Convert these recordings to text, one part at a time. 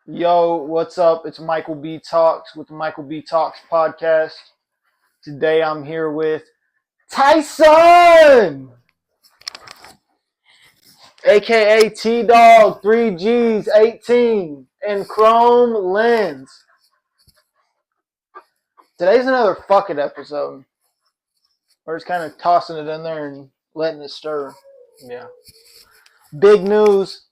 Yo, what's up? It's Michael B Talks with the Michael B Talks podcast. Today I'm here with Tyson, aka T Dog, 3Gs, 18, and Chrome Lens. Today's another fucking episode. We're just kind of tossing it in there and letting it stir. Yeah. Big news.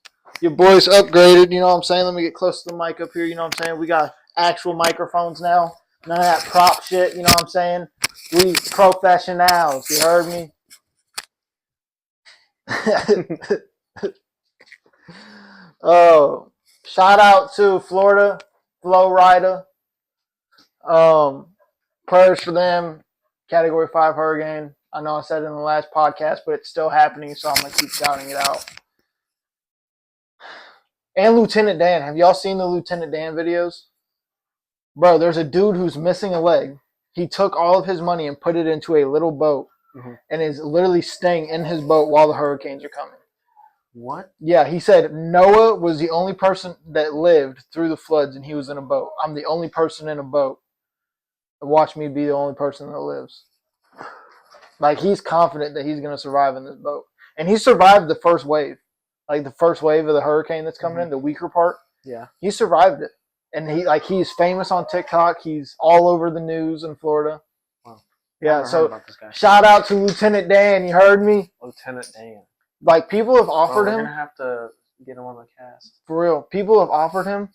Your boy's upgraded, you know what I'm saying? Let me get close to the mic up here, you know what I'm saying? We got actual microphones now. None of that prop shit, you know what I'm saying? We professionals, you heard me? Oh, shout out to Florida, Florida. Prayers for them. Category 5 hurricane. I know I said it in the last podcast, but it's still happening, so I'm going to keep shouting it out. And Lieutenant Dan. Have y'all seen the Lieutenant Dan videos? Bro, there's a dude who's missing a leg. He took all of his money and put it into a little boat and is literally staying in his boat while the hurricanes are coming. What? Yeah, he said Noah was the only person that lived through the floods and he was in a boat. I'm the only person in a boat. Watch me be the only person that lives. Like, he's confident that he's going to survive in this boat. And he survived the first wave. Like, the first wave of the hurricane that's coming in, the weaker part. Yeah. He survived it. And he's famous on TikTok. He's all over the news in Florida. Wow. Yeah, so about this guy. Shout out to Lieutenant Dan. You heard me? Lieutenant Dan. Like, people have offered him. We're going to have to get him on the cast. For real. People have offered him,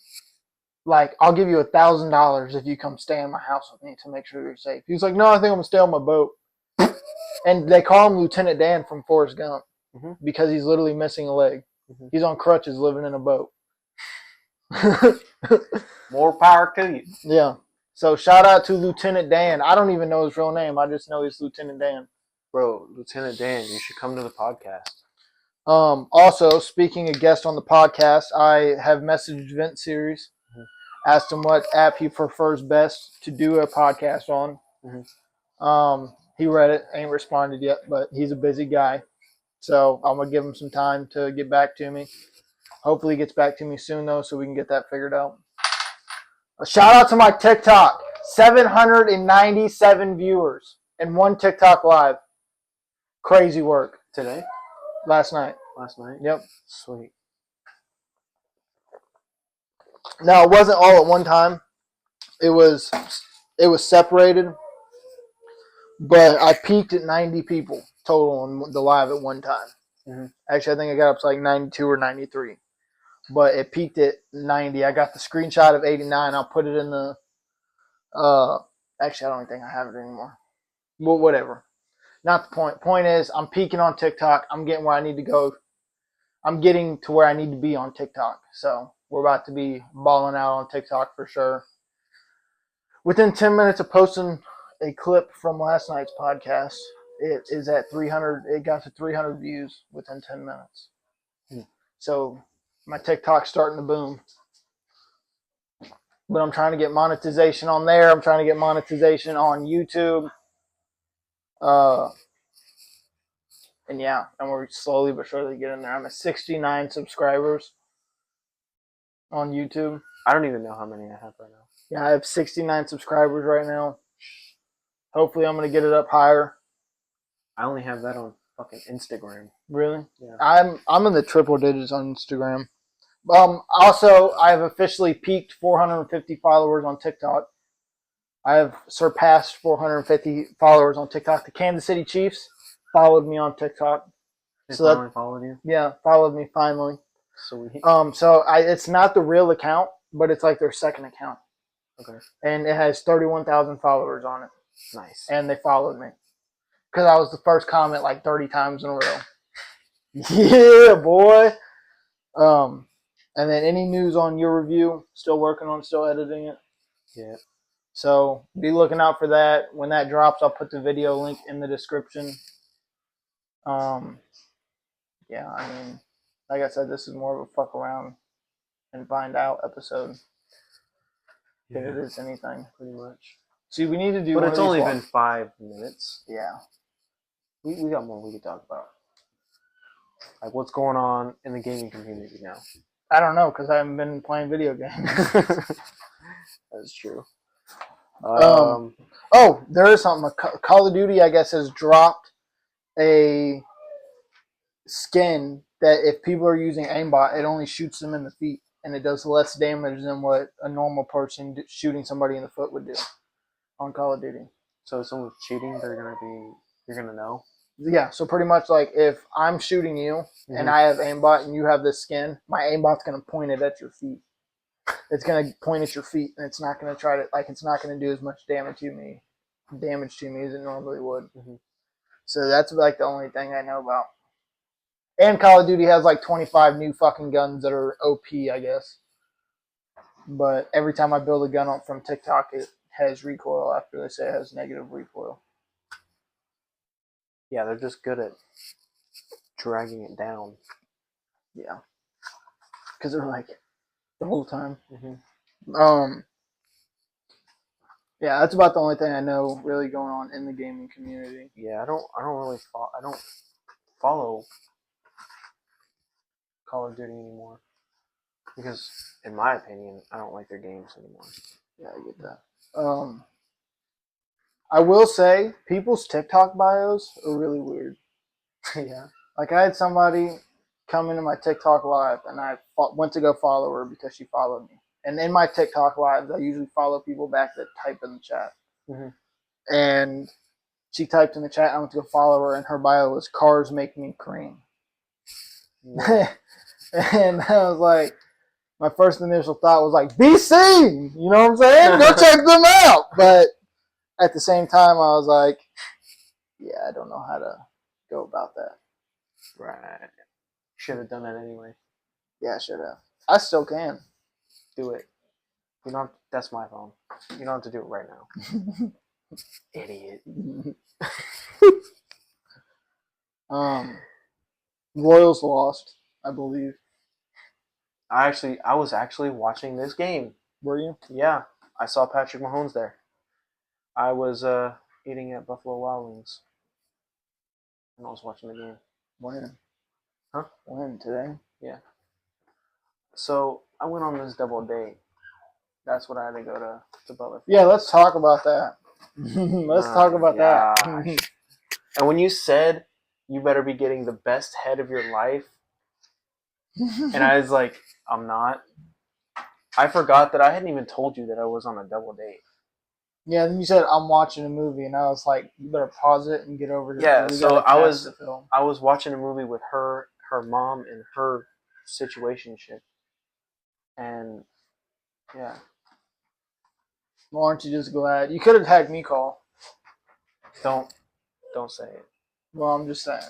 like, I'll give you $1,000 if you come stay in my house with me to make sure you're safe. He's like, no, I think I'm going to stay on my boat. And they call him Lieutenant Dan from Forrest Gump because he's literally missing a leg. He's on crutches living in a boat. More power to you. Yeah. So shout out to Lieutenant Dan. I don't even know his real name. I just know he's Lieutenant Dan. Bro, Lieutenant Dan, you should come to the podcast. Also, speaking of guest on the podcast, I have messaged Vint Series, asked him what app he prefers best to do a podcast on. He read it, ain't responded yet, but he's a busy guy. So I'm going to give him some time to get back to me. Hopefully he gets back to me soon, though, so we can get that figured out. A shout out to my TikTok. 797 viewers in one TikTok live. Crazy work. Today? Last night. Yep. Sweet. Now, it wasn't all at one time. It was separated. But I peaked at 90 people total on the live at one time. Actually, I think I got up to like 92 or 93. But it peaked at 90. I got the screenshot of 89. I'll put it in the... actually, I don't think I have it anymore. Well, whatever. Not the point. Point is, I'm peaking on TikTok. I'm getting where I need to go. I'm getting to where I need to be on TikTok. So we're about to be balling out on TikTok for sure. Within 10 minutes of posting a clip from last night's podcast, it is at 300. It got to 300 views within 10 minutes. So my TikTok's starting to boom. But I'm trying to get monetization on there. I'm trying to get monetization on YouTube. And yeah, and we're slowly but surely getting there. I'm at 69 subscribers on YouTube. I don't even know how many I have right now. Yeah, I have 69 subscribers right now. Hopefully I'm going to get it up higher. I only have that on fucking Instagram. Really? Yeah. I'm in the triple digits on Instagram. Also, I have officially peaked 450 followers on TikTok. I have surpassed 450 followers on TikTok. The Kansas City Chiefs followed me on TikTok. They finally followed you? Yeah, followed me finally. Sweet. So it's not the real account, but it's like their second account. Okay. And it has 31,000 followers on it. Nice. And they followed me. Because I was the first comment like 30 times in a row. Yeah, boy. And then any news on your review? Still working on, still editing it. Yeah. So be looking out for that. When that drops, I'll put the video link in the description. Yeah, I mean, like I said, this is more of a fuck around and find out episode. If it is anything, pretty much. See, we need to do. But it's only been 5 minutes. Yeah. We got more we could talk about. Like what's going on in the gaming community now. I don't know because I haven't been playing video games. That's true. Oh, there is something. Call of Duty, I guess, has dropped a skin that if people are using aimbot, it only shoots them in the feet, and it does less damage than what a normal person shooting somebody in the foot would do on Call of Duty. So if someone's cheating, you're gonna know. Yeah, so pretty much like if I'm shooting you and I have aimbot and you have this skin, my aimbot's gonna point it at your feet. It's gonna point at your feet, and it's not gonna try to it's not gonna do as much damage to me as it normally would. Mm-hmm. So that's like the only thing I know about. And Call of Duty has like 25 new fucking guns that are OP, I guess. But every time I build a gun up from TikTok, it has recoil after they say it has negative recoil. Yeah, they're just good at dragging it down. Yeah. Because they're like the whole time. Mm-hmm. Yeah, that's about the only thing I know really going on in the gaming community. Yeah, I don't really follow Call of Duty anymore because, in my opinion, I don't like their games anymore. Yeah, I get that. I will say people's TikTok bios are really weird. Yeah. Like I had somebody come into my TikTok live, and I went to go follow her because she followed me. And in my TikTok lives, I usually follow people back that type in the chat. Mm-hmm. And she typed in the chat, I went to go follow her, and her bio was "Cars make me cream." And I was like, my first initial thought was like, be seen! You know what I'm saying? Go check them out! But at the same time, I was like, yeah, I don't know how to go about that. Right. Should have done it anyway. Yeah, I should have. I still can. Do it. You don't. That's my phone. You don't have to do it right now. Idiot. Royals lost, I believe. I was actually watching this game. Were you? Yeah, I saw Patrick Mahomes there. I was eating at Buffalo Wild Wings, and I was watching the game. When? Huh? When? Today? Yeah. So I went on this double date. That's what I had to go to Butler for. Yeah, let's talk about that. Let's talk about that. And when you said you better be getting the best head of your life, and I was like, I'm not. I forgot that I hadn't even told you that I was on a double date. Yeah, then you said I'm watching a movie, and I was like, you better pause it and get over here. Yeah, so I was watching a movie with her mom, and her situationship, and yeah. Well, aren't you just glad? You could have had me call. Don't say it. Well, I'm just saying.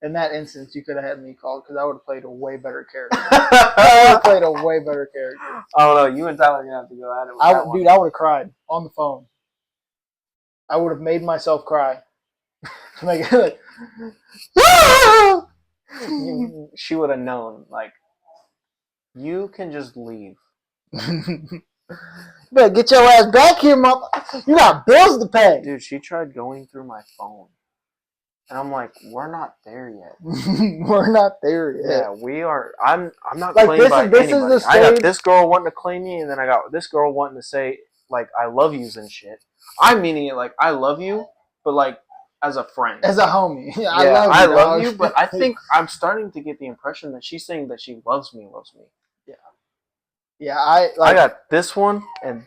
In that instance, you could have had me call because I would have played a way better character. I would have played a way better character. Oh no, you and Tyler are gonna have to go at it. Dude, I would have cried on the phone. I would have made myself cry to make it like. She would have known. Like, you can just leave. You better get your ass back here, mother. You got bills to pay. Dude, she tried going through my phone. And I'm like, we're not there yet. We're not there yet. Yeah, we are. I'm not claimed by anybody. I got this girl wanting to claim me, and then I got this girl wanting to say, like, I love yous and shit. I'm meaning it like, I love you, but like, as a friend. As a homie. Yeah, I love you, but I think I'm starting to get the impression that she's saying that she loves me. Yeah. Yeah, I got this one, and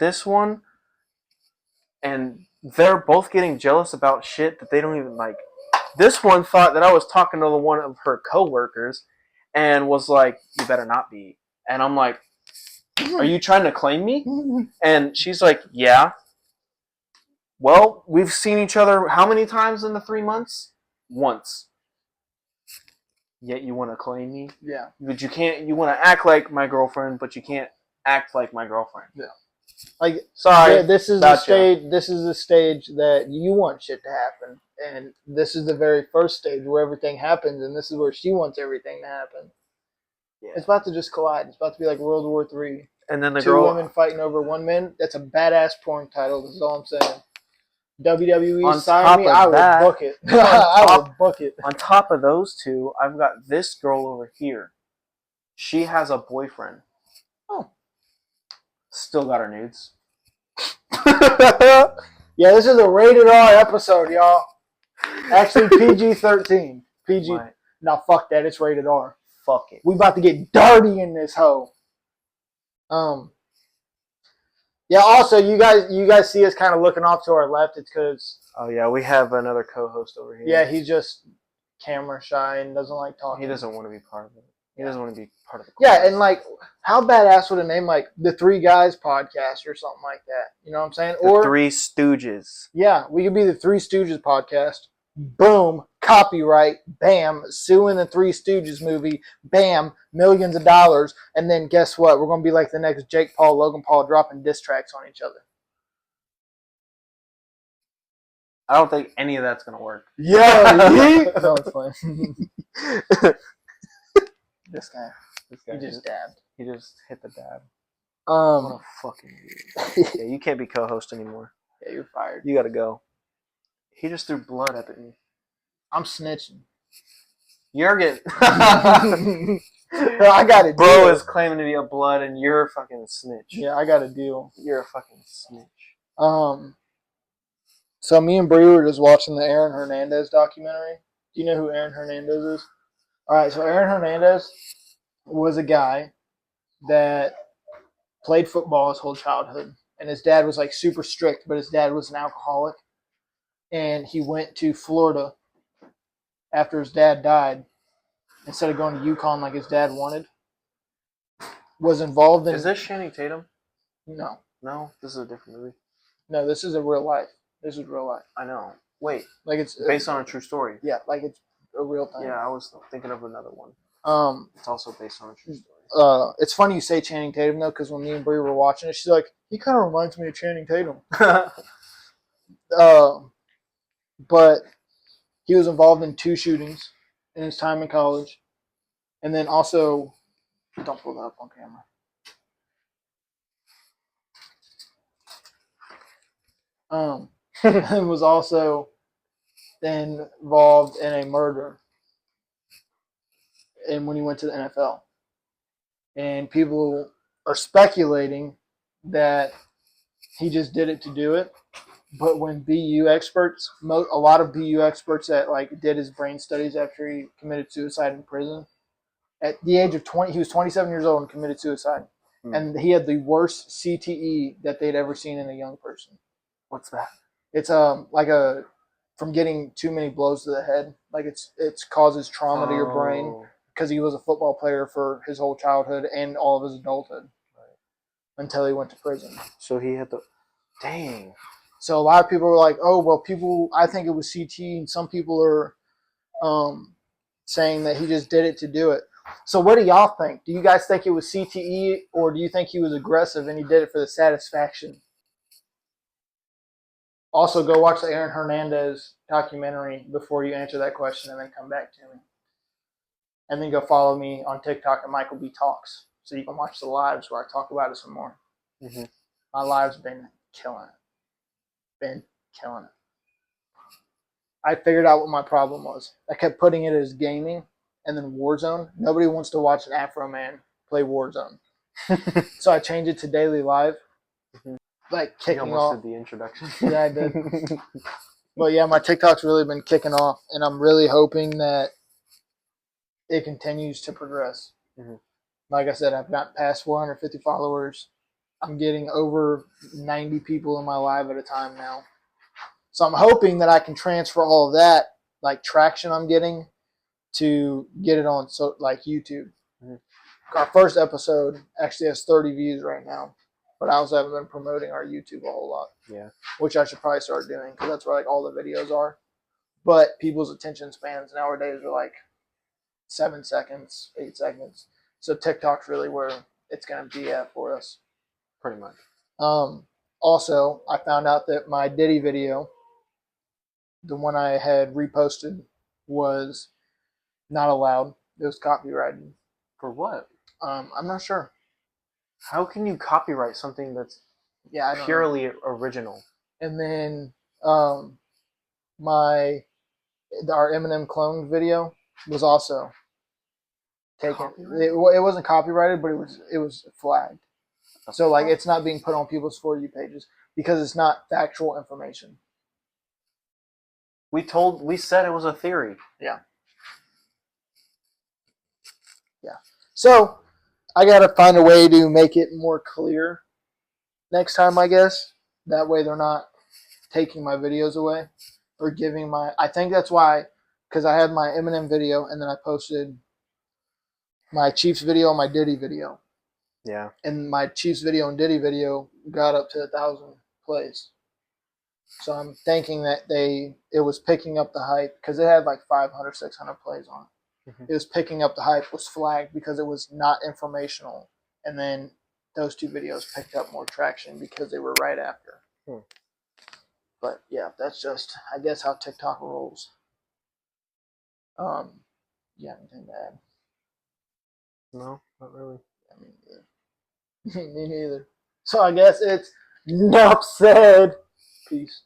they're both getting jealous about shit that they don't even like. This one thought that I was talking to one of her coworkers and was like, you better not be. And I'm like, are you trying to claim me? And she's like, yeah. Well, we've seen each other how many times in the 3 months? Once. Yet you want to claim me? Yeah. But you want to act like my girlfriend, but you can't act like my girlfriend. Yeah. Like, sorry. This is the stage that you want shit to happen. And this is the very first stage where everything happens, and this is where she wants everything to happen. Yeah. It's about to just collide. It's about to be like World War III. And then two women fighting over one man. That's a badass porn title. That's all I'm saying. WWE sign me, I will book it. I will book it. On top of those two, I've got this girl over here. She has a boyfriend. Oh. Still got her nudes. Yeah, this is a rated R episode, y'all. Actually, PG-13. PG. Why? No, fuck that. It's rated R. Fuck it. We about to get dirty in this hoe. Yeah. Also, you guys see us kind of looking off to our left. It's because Oh yeah, we have another co-host over here. yeah, he's just camera shy and doesn't like talking. He doesn't want to be part of it. He doesn't want to be part of the Yeah, and like, how badass would a name like the Three Guys Podcast or something like that? You know what I'm saying? The Three Stooges. Yeah, we could be the Three Stooges Podcast. Boom, copyright, bam, suing the Three Stooges movie, bam, millions of dollars, and then guess what? We're going to be like the next Jake Paul, Logan Paul dropping diss tracks on each other. I don't think any of that's going to work. Yeah, no, it's fine. This guy, he just dabbed. He just hit the dab. What Um, a fucking dude. Yeah, you can't be co-host anymore. yeah, you're fired. You got to go. He just threw blood at me. I'm snitching. You're getting... I got a deal. Bro is claiming to be a blood and you're a fucking snitch. Yeah, I got a deal. You're a fucking snitch. So me and Bree were just watching the Aaron Hernandez documentary. Do you know who Aaron Hernandez is? All right, so Aaron Hernandez was a guy that played football his whole childhood, and his dad was like super strict, but his dad was an alcoholic, and he went to Florida after his dad died instead of going to UConn like his dad wanted. Was involved in. Is this Channing Tatum? No, No, this is a different movie. no, this is a real life. This is real life. I know. Wait, Like it's based on a true story. Yeah, like it's a real thing. Yeah, I was thinking of another one. It's also based on a true story. It's funny you say Channing Tatum though, because when me and Bree were watching it, she's like, "He kind of reminds me of Channing Tatum." But he was involved in 2 shootings in his time in college, and then also, don't pull that up on camera. And was also involved in a murder, and when he went to the NFL, and people are speculating that he just did it to do it. But when BU experts, a lot of BU experts that like did his brain studies after he committed suicide in prison, at the age of 20, he was 27 years old and committed suicide, and he had the worst CTE that they'd ever seen in a young person. What's that? It's from getting too many blows to the head. Like it's causes trauma to your brain because he was a football player for his whole childhood and all of his adulthood until he went to prison. So he had the dang. So a lot of people were like, "Oh, well, I think it was CTE," and some people are saying that he just did it to do it. So what do y'all think? Do you guys think it was CTE, or do you think he was aggressive and he did it for the satisfaction? Also, go watch the Aaron Hernandez documentary before you answer that question, and then come back to me. And then go follow me on TikTok at MichaelBTalks, so you can watch the lives where I talk about it some more. Mm-hmm. My lives been killing it. I figured out what my problem was. I kept putting it as gaming and then Warzone. Nobody wants to watch an Afro man play Warzone. So I changed it to daily live. Mm-hmm. Like kicking you off. Did the introduction. Yeah, I did. But yeah, my TikTok's really been kicking off, and I'm really hoping that it continues to progress. Mm-hmm. Like I said, I've got past 450 followers. I'm getting over 90 people in my live at a time now. So I'm hoping that I can transfer all of that, like traction I'm getting, to get it on like YouTube. Mm-hmm. Our first episode actually has 30 views right now, but I also haven't been promoting our YouTube a whole lot. Yeah. Which I should probably start doing because that's where like all the videos are. But people's attention spans nowadays are like 7 seconds, 8 seconds. So TikTok's really where it's going to be at for us. Pretty much. Also, I found out that my Diddy video, the one I had reposted, was not allowed. It was copyrighted. For what? I'm not sure. How can you copyright something that's purely original? And then our Eminem clone video was also taken. It wasn't copyrighted, but it was flagged. So like it's not being put on people's For You pages because it's not factual information. We said it was a theory. Yeah. So I gotta find a way to make it more clear next time, I guess. That way they're not taking my videos away or giving my. I think that's why, because I had my Eminem video and then I posted my Chiefs video and my Diddy video. Yeah. And my Chiefs video and Diddy video got up to 1,000 plays. So I'm thinking that it was picking up the hype because it had like 500, 600 plays on it. It was picking up the hype, was flagged because it was not informational. And then those two videos picked up more traction because they were right after. But yeah, that's just, I guess, how TikTok rolls. You have anything to add? No, not really. I mean, me neither. So I guess it's enough said. Peace.